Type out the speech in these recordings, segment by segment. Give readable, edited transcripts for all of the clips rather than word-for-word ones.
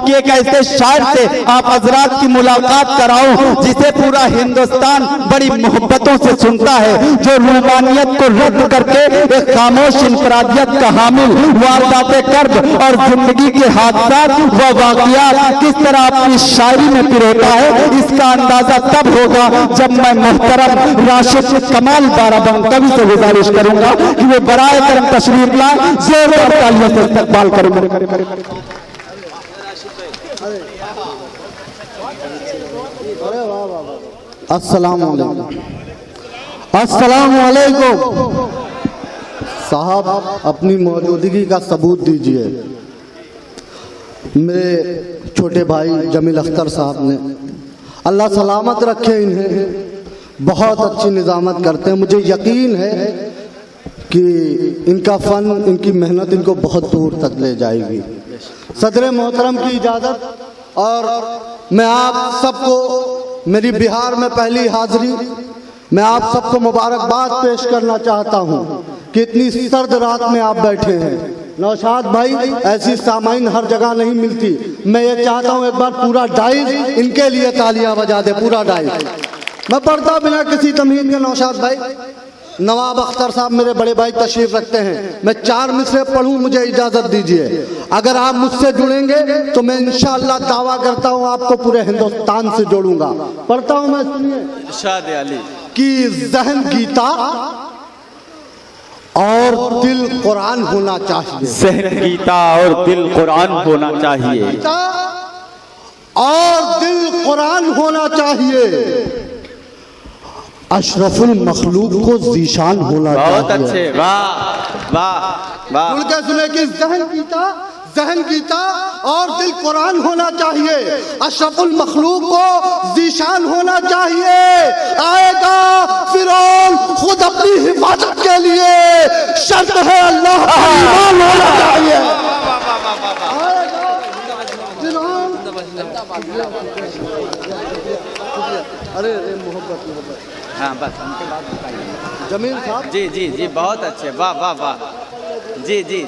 कि एक ऐसे शायर से आप हजरात की मुलाकात कराऊं जिसे पूरा हिंदुस्तान बड़ी मोहब्बतों से सुनता है, जो रूमानियत को रद्द करके एक खामोश इंफरादियत का हामिल, वारदाते कर्ब और जिंदगी के हादसात व वाक़ियात किस तरह अपनी शायरी में पिरोता है, इसका अंदाजा तब होगा जब मैं मोहतरम राशिद कमाल बाराबंग कवि से गुजारिश करूंगा कि वो बराए करम तशरीफ लाए, जोरदार तालियों से इस्तकबाल करूंगा। अस्सलाम वालेकुम साहब, अपनी मौजूदगी का सबूत दीजिए। मेरे छोटे भाई जमील अख्तर साहब ने, अल्लाह सलामत रखे इन्हें, बहुत अच्छी निज़ामत करते हैं। मुझे यकीन है कि इनका फ़न, इनकी मेहनत इनको बहुत दूर तक ले जाएगी। सदर मोहतरम की इजाज़त, और मैं आप सबको, मेरी बिहार में पहली हाजिरी, मैं आप सबको मुबारकबाद पेश करना चाहता हूं कि इतनी सर्द रात में आप बैठे हैं। नौशाद भाई, ऐसी सामाइन हर जगह नहीं मिलती। मैं ये चाहता हूं एक बार पूरा डाइज इनके लिए तालियां बजा दे, पूरा डाइज। मैं पढ़ता बिना किसी तमीज़ के। नौशाद भाई, नवाब अख्तर साहब मेरे बड़े भाई तशरीफ रखते हैं, मैं 4 मिसरे पढ़ूं, मुझे इजाज़त दीजिए। अगर आप मुझसे जुड़ेंगे तो मैं इंशाअल्लाह दावा करता हूं आपको पूरे हिंदुस्तान से जोड़ूंगा। पढ़ता हूं मैं, सुनिए। इरशाद अली कि ज़हन गीता और दिल कुरान होना चाहिए। ज़हन गीता और दिल कुरान होना चाहिए। गीता और दिल कुरान होना चाहिए। अशरफुल मखलूक को ज़ीशान होना चाहिए। बहुत अच्छे, वाह वाह वाह। सुन के सुने कि ज़हन गीता और दिल कुरान होना चाहिए। अशरफुल मखलूक को ज़ीशान होना चाहिए। आएगा फिरौन खुद अपनी हिफाजत के लिए, शर्त है अल्लाह का ईमान होना चाहिए। आएगा फिरौन, अरे मोहब्बत, हाँ बस उनके बाद बताइए। जमील साहब, जी जी जी, बहुत अच्छे, वाह वाह वाह, जी जी,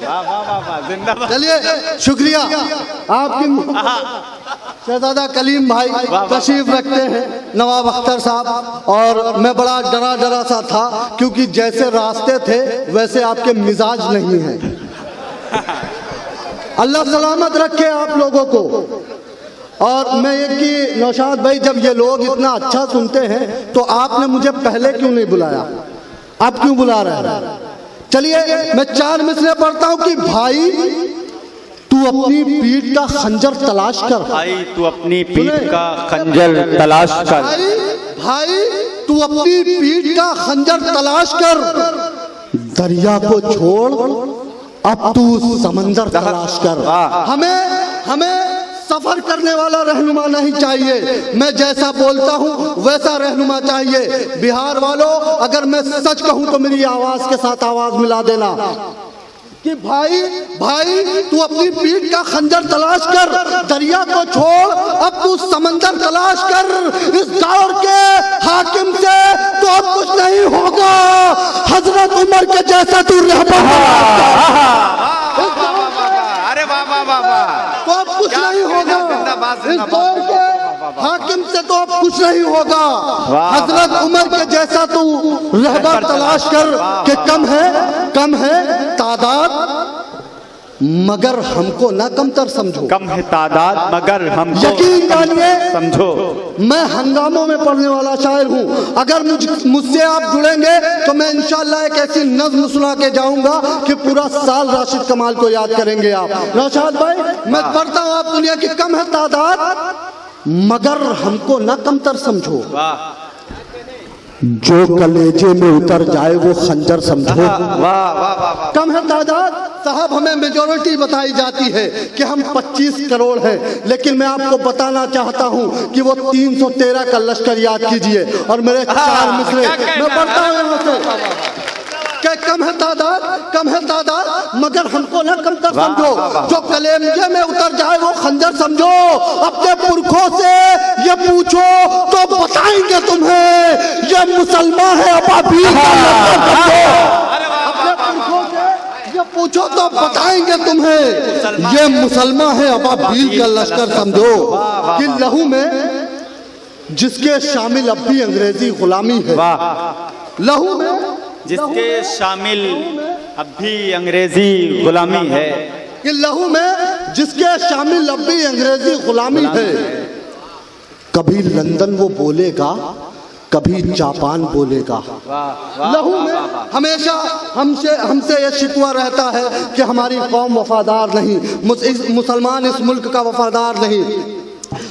वाह वाह वाह वाह, जिंदाबाद। चलिए शुक्रिया आपकी। शहजादा कलीम भाई तशरीफ रखते हैं, नवाब अख्तर साहब। और मैं बड़ा डरा सा था, क्योंकि जैसे रास्ते थे वैसे आपके मिजाज नहीं हैं। अल्लाह सलामत रखे आप लोगों को। और मैं ये कि नौशाद भाई, जब ये लोग इतना अच्छा सुनते हैं तो आपने मुझे पहले क्यों नहीं बुलाया? आप क्यों बुला रहे हैं? चलिए मैं 4 मिसरे पढ़ता हूं कि भाई तू अपनी पीठ का खंजर तलाश कर। भाई तू अपनी पीठ का खंजर तलाश कर। भाई तू अपनी पीठ का खंजर तलाश कर। दरिया को छोड़, अब तू समंदर तलाश कर। हमें सफर करने वाला रहनुमा नहीं चाहिए, मैं जैसा बोलता हूँ वैसा रहनुमा चाहिए। बिहार वालों, अगर मैं सच कहूँ तो मेरी आवाज के साथ आवाज मिला देना कि भाई तू अपनी पीठ का खंजर तलाश कर, दरिया को छोड़, अब तू समंदर तलाश कर। इस दौर के हाकिम से तो अब कुछ नहीं होगा, हजरत उमर के जैसा तू अरे वाह वाह वाह वाह, तो अब कुछ नहीं होगा। इस दौर के हाकिम से तो अब कुछ नहीं होगा, हजरत उमर के जैसा तू रहबर तलाश कर। कि कम है तादाद मगर हमको ना कमतर समझो। कम है तादाद मगर हमको यकीन जानिए समझो। मैं हंगामों में पढ़ने वाला शायर हूँ। अगर मुझसे आप जुड़ेंगे तो मैं इंशाअल्लाह एक ऐसी नज़्म सुना के जाऊंगा कि पूरा साल राशिद कमाल को याद करेंगे आप। नौशाद भाई, मैं पढ़ता हूँ, आप सुनिए कि कम है तादाद मगर हमको ना कमतर समझो। जो कलेजे में उतर जाए वो खंजर समझो। कम है तादाद साहब, हमें मेजोरिटी बताई जाती है कि हम 25 करोड़ हैं, लेकिन मैं आपको बताना चाहता हूं कि वो 313 का लश्कर याद कीजिए। और मेरे 4 मिसरे मैं पढ़ता हूं यहाँ से कि कम है तादाद मगर हमको ना कमतर समझो। जो कलेजे में उतर जाए वो खंजर समझो। अपने पुरखों से ये पूछो तो बताएंगे तुम्हें, ये मुसलमान है अबाबील का लश्कर समझो। अपने पुरखों से ये हमसे पूछो तो बताएंगे तुम्हें, ये मुसलमान है अबाबील का लश्कर समझो कि लहू में जिसके शामिल अब भी अंग्रेजी गुलामी है, लहू में जिसके शामिल अब भी अंग्रेजी गुलामी है, कि लहू में जिसके शामिल अब भी अंग्रेजी गुलामी है। कभी लंदन वो बोलेगा, कभी जापान बोलेगा। लहू में हमेशा हमसे ये शिकवा रहता है कि हमारी कौम वफादार नहीं, मुसलमान इस मुल्क का वफादार नहीं।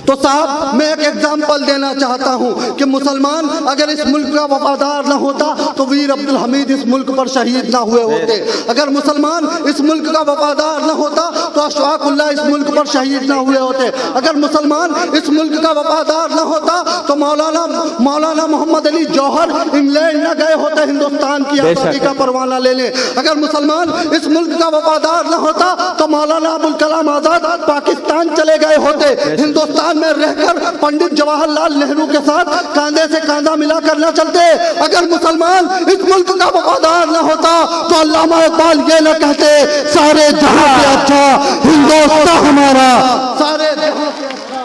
तो साहब मैं एक एग्जाम्पल देना चाहता हूँ कि मुसलमान अगर इस मुल्क का वफादार न होता तो वीर अब्दुल हमीद इस मुल्क पर शहीद ना हुए होते। अगर मुसलमान इस मुल्क का वफादार न होता तो अशफाकुल्लाह इस मुल्क पर शहीद ना हुए होते। अगर मुसलमान इस मुल्क का वफादार न होता तो मौलाना मोहम्मद अली जौहर इंग्लैंड न गए होते हिंदुस्तान की आज़ादी का परवाना लेने। अगर मुसलमान इस मुल्क का वफादार न होता तो मौलाना अबुल कलाम आजाद पाकिस्तान चले गए होते। हिंदुस्तान में रहकर पंडित जवाहरलाल नेहरू के साथ कांधे से कांधा मिला कर न चलते। अगर मुसलमान इस मुल्क का वफादार न होता तो अल्लामा इकबाल ये न कहते सारे जहां से अच्छा हिंदुस्तान हमारा, सारे जहां से अच्छा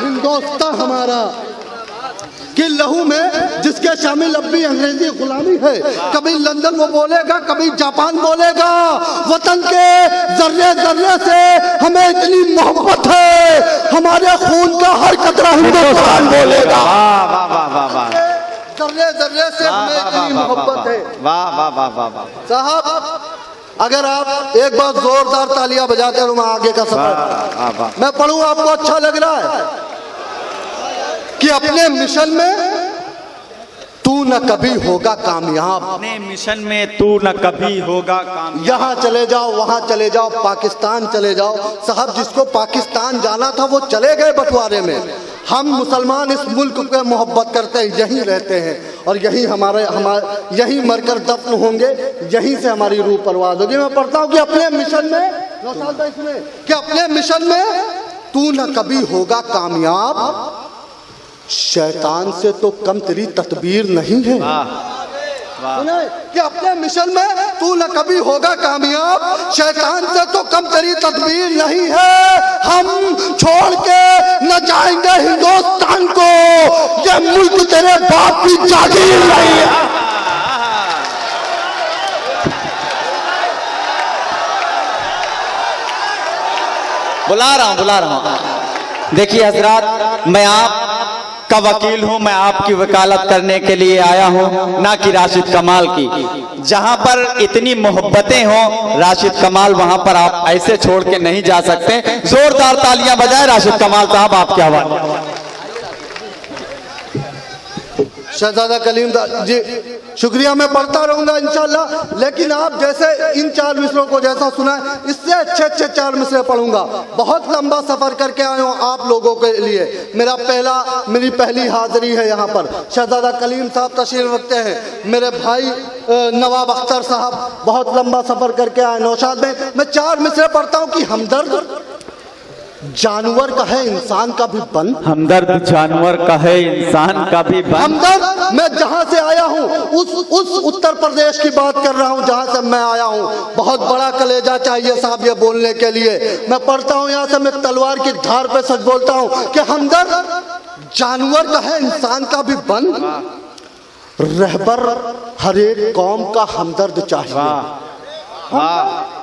हिंदुस्तान हमारा। कि लहू में जिसके शामिल अब भी अंग्रेजी गुलामी है, कभी लंदन वो बोलेगा, कभी जापान बोलेगा। वतन के जर्रे जर्रे से हमें इतनी मोहब्बत है, हमारे खून का हर कतरा हिंदुस्तान बोलेगा। वाह वाह वाह वाह, जर्रे जर्रे से हमें इतनी मोहब्बत है। वाह वाह वाह वाह वाह। साहब अगर आप एक बार जोरदार तालियां बजाते हो, मैं आगे का सफर मैं पढ़ूं, आपको अच्छा लग रहा है कि अपने मिशन में तू न कभी होगा कामयाब, अपने मिशन में तू न कभी होगा कामयाब। यहाँ चले जाओ, वहाँ चले जाओ, पाकिस्तान चले जाओ। साहब जिसको पाकिस्तान जाना था वो चले गए बंटवारे में। हम मुसलमान इस मुल्क पे मोहब्बत करते हैं, यहीं रहते हैं और यहीं हमारे यहीं मरकर दफन होंगे, यहीं से हमारी रूह परवाज होगी। मैं पढ़ता हूँ कि अपने मिशन में कि अपने मिशन में तू न कभी होगा कामयाब, शैतान से तो कम तेरी तदबीर नहीं है। कि अपने मिशन में तू न कभी होगा कामयाब, शैतान से तो कम तेरी तदबीर नहीं है। हम छोड़ के न जाएंगे हिंदुस्तान को, ये मुल्क तेरे बाप की जागीर नहीं है। बुला रहा हूँ। देखिए हजरात, मैं आपका वकील हूँ, मैं आपकी वकालत करने के लिए आया हूँ, ना कि राशिद कमाल की। जहाँ पर इतनी मोहब्बतें हों राशिद कमाल, वहाँ पर आप ऐसे छोड़ के नहीं जा सकते। जोरदार तालियां बजाएं राशिद कमाल साहब, आपके हवाले। शहजादा कलीम जी शुक्रिया, मैं पढ़ता रहूंगा इंशाल्लाह, लेकिन आप जैसे इन 4 मिसरों को जैसा सुना है इससे अच्छे 4 मिसरे पढ़ूंगा। बहुत लंबा सफर करके आया हूँ आप लोगों के लिए, मेरी पहली हाजिरी है यहाँ पर। शहजादा कलीम साहब तशरीफ रखते हैं, मेरे भाई नवाब अख्तर साहब बहुत लंबा सफर करके आए नौशाद में। मैं 4 मिसरे पढ़ता हूँ कि हमदर्द जानवर का है इंसान का भी बन, हमदर्द जानवर का है इंसान का भी बन। हमदर्द मैं जहां से आया हूं उस उत्तर प्रदेश की बात कर रहा हूं जहां से मैं आया हूं। बहुत बड़ा कलेजा चाहिए साहब ये बोलने के लिए। मैं पढ़ता हूं यहां से, मैं तलवार की धार पे सच बोलता हूं कि हमदर्द जानवर का है इंसान का भी बन, रहबर हर एक कौम का हमदर्द चाहिए।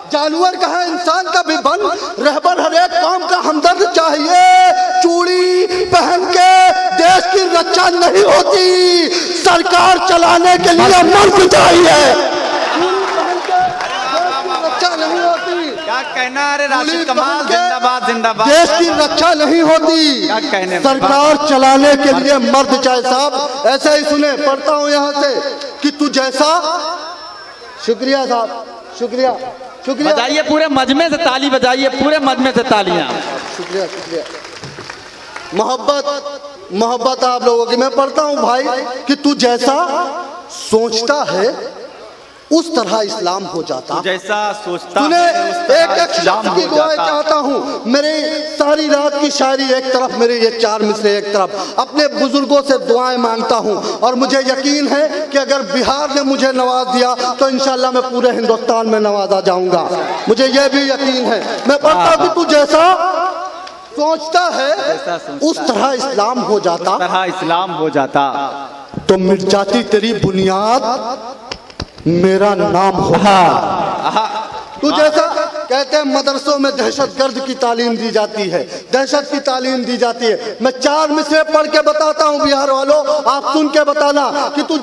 जानवर का है इंसान का भी बन, रहबर हर एक कौम का हमदर्द चाहिए। चूड़ी पहन के देश की रक्षा नहीं होती, सरकार चलाने के लिए मर्द चाहिए। रक्षा नहीं होती, क्या कहना है राशिद कमाल, जिंदाबाद जिंदाबाद। देश की रक्षा नहीं होती, क्या कहने, सरकार चलाने के लिए मर्द चाहिए। साहब ऐसे ही सुने, पढ़ता हूँ यहाँ से कि तू जैसा। शुक्रिया साहब, शुक्रिया शुक्रिया, बजाइए पूरे मजमे से ताली बजाइए, पूरे मजमे से तालियां। शुक्रिया शुक्रिया। मोहब्बत आप लोगों की। मैं पढ़ता हूं भाई कि तू जैसा सोचता है उस तरह इस्लाम हो जाता। जैसा सोचता सुने, है, उस तरह एक एक इस्लाम शख्स की हो दुआएं जाता। चाहता हूँ। मेरे सारी रात की शायरी एक तरफ, मेरे ये 4 मिसरे एक तरफ, अपने बुजुर्गों से दुआएं मांगता हूँ। और मुझे यकीन है कि अगर बिहार ने मुझे नवाज दिया तो इंशाल्लाह मैं पूरे हिंदुस्तान में नवाजा जाऊंगा। मुझे ये भी यकीन है। मैं पढ़ता हूँ कि तू जैसा सोचता है उस तरह इस्लाम हो जाता, तरह इस्लाम हो जाता। तो मिट जाती तेरी बुनियाद, मेरा नाम होता। तू जैसा कहते हैं मदरसों में दहशतगर्द की तालीम दी जाती है, दहशत की तालीम दी जाती है। मैं 4 मिसरे पढ़ के बताता हूँ बिहार वालों, आप सुन के बताना कि तू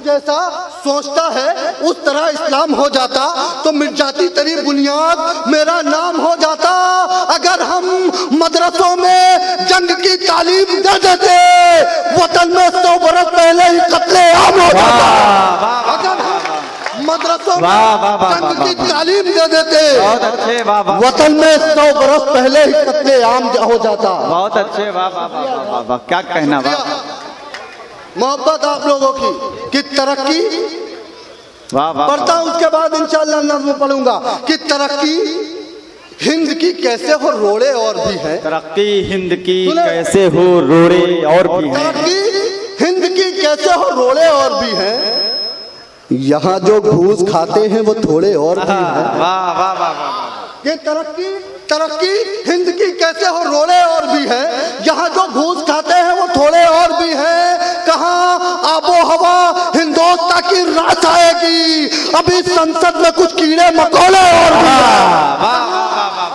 जैसा सोचता है उस तरह इस्लाम हो जाता, तो मिट जाती तेरी बुनियाद, मेरा नाम हो जाता। अगर हम मदरसों में जंग की तालीम दे देते, वतन में 100 बरस पहले ही कत्ले आम हो जाता। अगर हम मदरसों में जंग की तालीम दे देते, बहुत अच्छे, वाह वाह, वतन में 100 बरस पहले ही कत्ले आम हो जाता। बहुत अच्छे, वाह वाह वाह वाह वाह, क्या कहना। वाह मोहब्बत आप लोगों की तरक्की वाह वाह, पढ़ता हूं, उसके बाद इंशाअल्लाह नज़्म पढ़ूंगा कि तरक्की हिंद की कैसे हो रोड़े और भी है। तरक्की हिंद की कैसे हो रोड़े और भी है। तरक्की हिंद की कैसे हो रोड़े और भी है, यहाँ जो घूस खाते हैं वो थोड़े और भी हैं। वाह वाह वाह वाह, ये तरक्की हिंद की कैसे हो रोड़े और भी है, यहाँ जो घूस खाते हैं वो थोड़े और भी हैं। कहाँ आबो हवा हिंदुस्तान की रास आएगी, अभी संसद में कुछ कीड़े मकोड़े और भी हैं।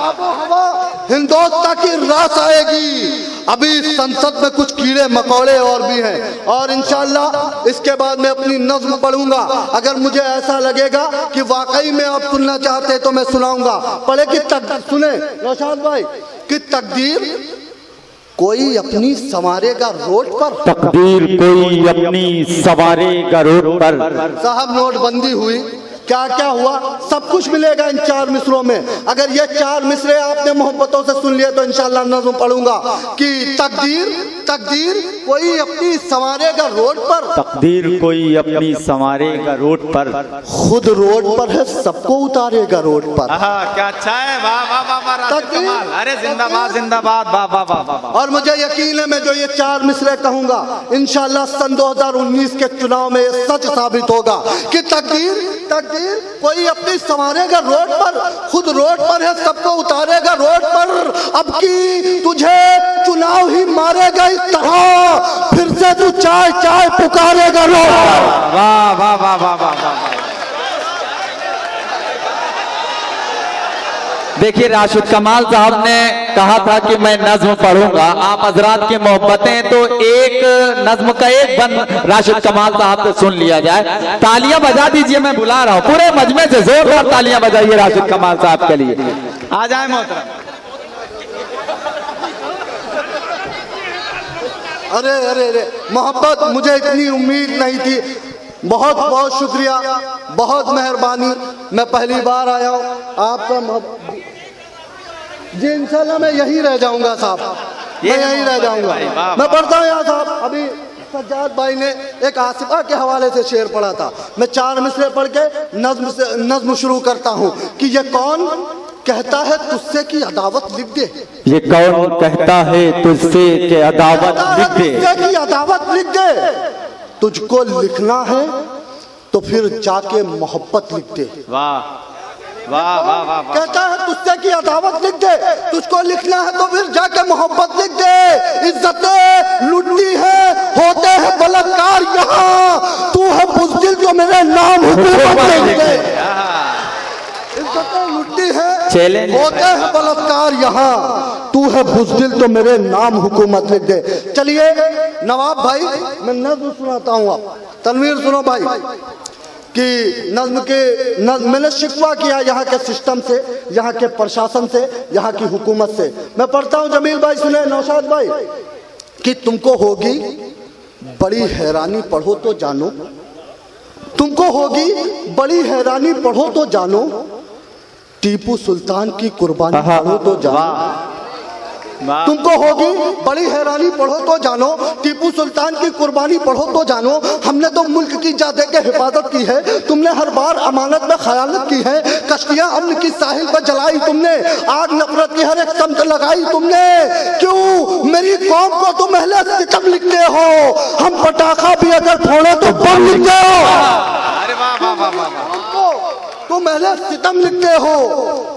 आबो हवा हिंदुस्तान की रास आएगी, अभी संसद में कुछ कीड़े मकोड़े और भी हैं। और इंशाअल्लाह इसके बाद मैं अपनी नज़्म पढ़ूंगा। अगर मुझे ऐसा लगेगा कि वाकई में आप सुनना चाहते हैं तो मैं सुनाऊंगा। पढ़े कि सुने नौशाद भाई कि तकदीर कोई अपनी संवारेगा रोड पर, तकदीर कोई अपनी सवारेगा रोड पर। साहब नोटबंदी हुई, क्या क्या हुआ सब कुछ मिलेगा इन 4 मिसरों में। अगर ये 4 मिसरे आपने मोहब्बतों से सुन लिए तो इंशाअल्लाह नज़्म पढ़ूंगा कि तकदीर कोई अपनी संवारेगा रोड पर, तकदीर कोई अपनी संवारेगा रोड पर, खुद रोड पर है सबको उतारेगा रोड पर। क्या अच्छा है, वाह वाह वाह वाह, राशिद कमाल, अरे जिंदाबाद जिंदाबाद, वाह वाह वाह वाह। और मुझे यकीन है मैं जो ये 4 मिसरे कहूंगा इंशाअल्लाह सन 2019 के चुनाव में ये सच साबित होगा कि तकदीर कोई अपनी संवारेगा रोड पर, खुद रोड पर है सबको उतारेगा रोड पर। अब की तुझे चुनाव ही मारेगा इस तरह, फिर से तू चाय चाय पुकारेगा रोड पर। वाह वाह वाह वाह वाह वाह। देखिए राशिद कमाल साहब ने कहा था कि मैं नज्म पढ़ूंगा। आप हजरात की मोहब्बतें तो एक नज्म का एक बंद राशिद कमाल साहब से सुन लिया जाए। तालियां बजा दीजिए, मैं बुला रहा हूं पूरे मजमे से, जोरदार तालियां बजाइए राशिद कमाल साहब के लिए। आ जाए मोहतरम। अरे मोहब्बत, मुझे इतनी उम्मीद नहीं थी। बहुत बहुत शुक्रिया, बहुत मेहरबानी। मैं पहली बार आया हूँ आपका जी, इंशाल्लाह मैं यहीं रह जाऊंगा साहब, मैं यहीं रह जाऊंगा। मैं पढ़ता हूँ यहाँ साहब। अभी सज्जाद भाई ने एक आसिफा के हवाले से शेर पढ़ा था, मैं 4 मिसरे पढ़ के नज्म शुरू करता हूँ कि ये कौन कहता है तुझसे की अदावत लिख दे, ये कौन कहता है तुझसे कि अदावत लिख दे, तुझसे की अदावत लिख दे। तुझको लिखना है तो फिर जाके मोहब्बत लिख दे। वाह वाह वाह वाह। कहता है तुझसे की अदावत लिख दे, तुझको लिखना है तो फिर जाके मोहब्बत लिख दे। इज्जतें लुटती है, होते हैं बलात्कार यहाँ, तू है बुज़दिल जो मेरे नाम हुकूमत लिख दे। इज्जतें लुटती है, होते हैं बलात्कार यहाँ, तू है बुज़दिल तो मेरे नाम हुकूमत लिख दे। चलिए नवाब भाई मैं नज़्म सुनाता हूँ, आप तनवीर सुनो भाई कि मैंने शिकवा किया यहाँ के सिस्टम से, यहाँ के प्रशासन से, यहाँ की हुकूमत से। मैं पढ़ता हूँ, जमील भाई सुने, नौशाद भाई कि तुमको होगी बड़ी हैरानी पढ़ो तो जानो, तुमको होगी बड़ी हैरानी पढ़ो तो जानो, टीपू सुल्तान की कुर्बानी पढ़ो तो जानो। तुमको होगी बड़ी हैरानी, पढ़ो तो जानो। टीपू सुल्तान की कुर्बानी पढ़ो तो जानो। हमने तो मुल्क की जा दे के हिफाजत की है, तुमने हर बार अमानत में खयानत की है। कश्तियां अमन की साहिल पर जलाई तुमने, आग नफरत की हर एक समत लगाई तुमने। क्यों मेरी कौम को तुम अहले सितम लिखते हो? हम पटाखा भी अगर फोड़े तो बम लिखते हो। अरे वाह वाह वाह वाह, तुम अहले सितम लिखते हो,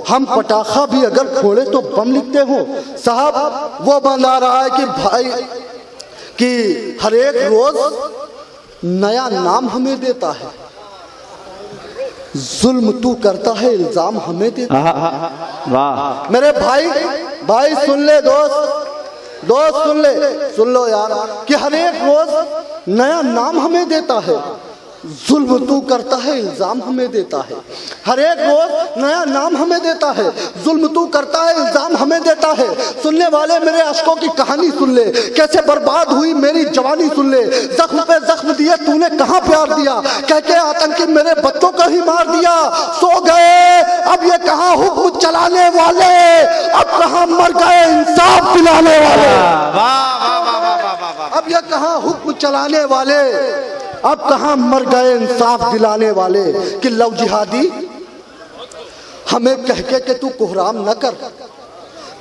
हम पटाखा भी अगर फोड़े तो बम लिखते हो। साहब वो बंद आ रहा है कि भाई कि हर एक रोज नया नाम हमें देता है। जुल्म तू करता है, इल्जाम हमें देता है। वाह मेरे भाई सुन ले दोस्त सुन लो यार कि हर एक रोज नया नाम हमें देता है। जुल्म तू करता है, इल्जाम हमें देता है। हर एक रोज नया नाम हमें देता है। जुल्म तू करता है, इल्जाम हमें देता है। सुनने वाले मेरे अश्कों की कहानी सुन ले, कैसे बर्बाद हुई मेरी जवानी सुन ले। जख्म पे जख्म दिए तूने कहाँ प्यार दिया, कह के आतंकी मेरे बच्चों को ही मार दिया। सो गए अब ये कहाँ हुक्म चलाने वाले, अब कहाँ मर गए इंसाफ दिलाने वाले। अब ये कहाँ हुक्म चलाने वाले, अब कहां मर गए इंसाफ दिलाने वाले। कि लव जिहादी हमें कह के तू कोहराम न कर,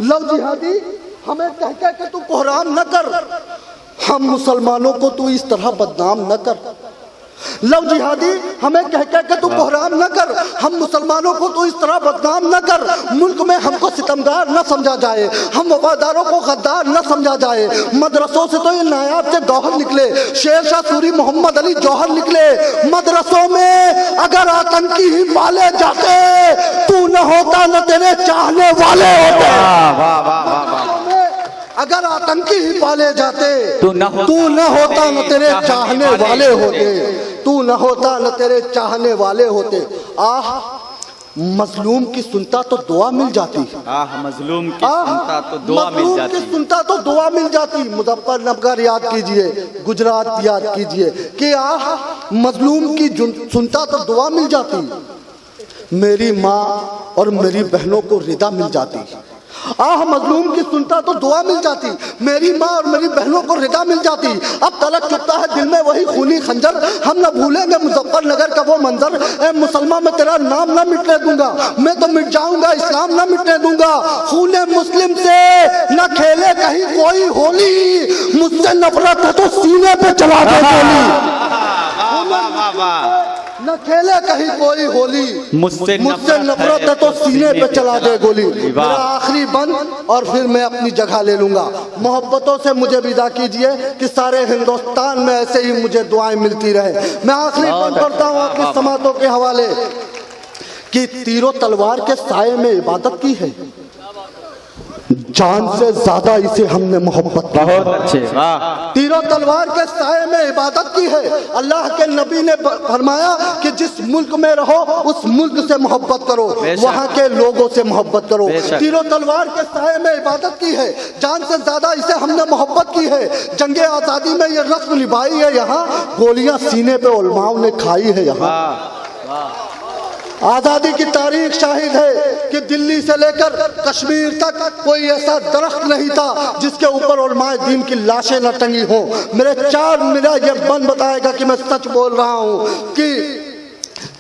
लव जिहादी हमें कह के तू कोहराम न कर। हम मुसलमानों को तू इस तरह बदनाम न कर। लव जिहादी हमें कह के तू कोहराम न कर, हम मुसलमानों को तू इस तरह बदनाम न कर। मुल्क में हमको सितमगार न समझा जाए, हम वफादारों को गद्दार न समझा जाए। मदरसों से तो ये नायाब से गौहर निकले, शेर शाह सूरी मोहम्मद अली जौहर निकले। मदरसों में अगर आतंकी ही पाले जाते, तू न होता न तेरे चाहने वाले होते। अगर आतंकी ही पाले जाते, तू न होता न तेरे चाहने वाले होते। तू न होता न तेरे चाहने वाले होते। आह मजलूम की सुनता तो दुआ मिल जाती। मजलूम की सुनता तो दुआ मिल जाती। की सुनता तो दुआ मिल जाती। मुजफ्फरनगर याद कीजिए, गुजरात याद कीजिए कि आह मजलूम की सुनता तो दुआ मिल जाती। मेरी माँ और मेरी बहनों को रिदा मिल जाती। आह मजलूम की सुनता तो दुआ मिल जाती। मेरी माँ और मेरी बहनों को रिदा मिल जाती। अब तलक चुपता है दिल में वही खूनी खंजर, हम न भूलेंगे मुजफ्फरनगर का वो मंजर। ए मुसलमान मैं तेरा नाम न मिटने दूंगा, मैं तो मिट जाऊंगा इस्लाम न मिटने दूंगा। खूने मुस्लिम से न खेले कहीं कोई होली, मुझसे नफरत है तो सीने पे चला दे गोली। न खेले कहीं कोई होली, मुझसे नफरत है तो सीने पे चला दे गोली। मेरा आखिरी बंद और फिर मैं अपनी जगह ले लूंगा। मोहब्बतों से मुझे विदा कीजिए कि सारे हिंदुस्तान में ऐसे ही मुझे दुआएं मिलती रहे। मैं आखिरी बंद करता हूँ आपकी समातों के हवाले कि तीरों तलवार के साये में इबादत की है, जान से ज्यादा इसे हमने मोहब्बत की। बहुत अच्छे, वाह। तीरों तलवार के साये में इबादत की है। अल्लाह के नबी ने फरमाया कि जिस मुल्क में रहो उस मुल्क से मोहब्बत करो, वहाँ के लोगों से मोहब्बत करो। तीरों तलवार के साये में इबादत की है, जान से ज्यादा इसे हमने मोहब्बत की है। जंगे आजादी में ये रस्म निभाई है यहाँ, गोलियां सीने पे उलमाओं ने खाई है यहाँ। आजादी की तारीख शाहिद है कि दिल्ली से लेकर कश्मीर तक कोई ऐसा दरख्त नहीं था जिसके ऊपर उलमाए दीन की लाशें न टंगी हो। मेरा ये बन बताएगा कि मैं सच बोल रहा हूँ कि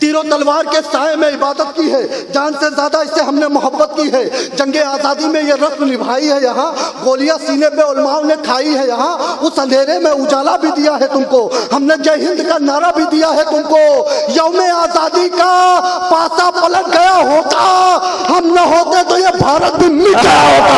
तीरों तलवार के साये में इबादत की है, जान से ज्यादा इससे हमने मोहब्बत की है। जंगे आजादी में ये रस्म निभाई है यहाँ, गोलियां सीने पे उलमाओं ने खाई है यहाँ। उस अंधेरे में उजाला भी दिया है तुमको, हमने जय हिंद का नारा भी दिया है तुमको। यौमे आजादी का पासा पलट गया होता, हम न होते तो ये भारत भी मिट गया होता।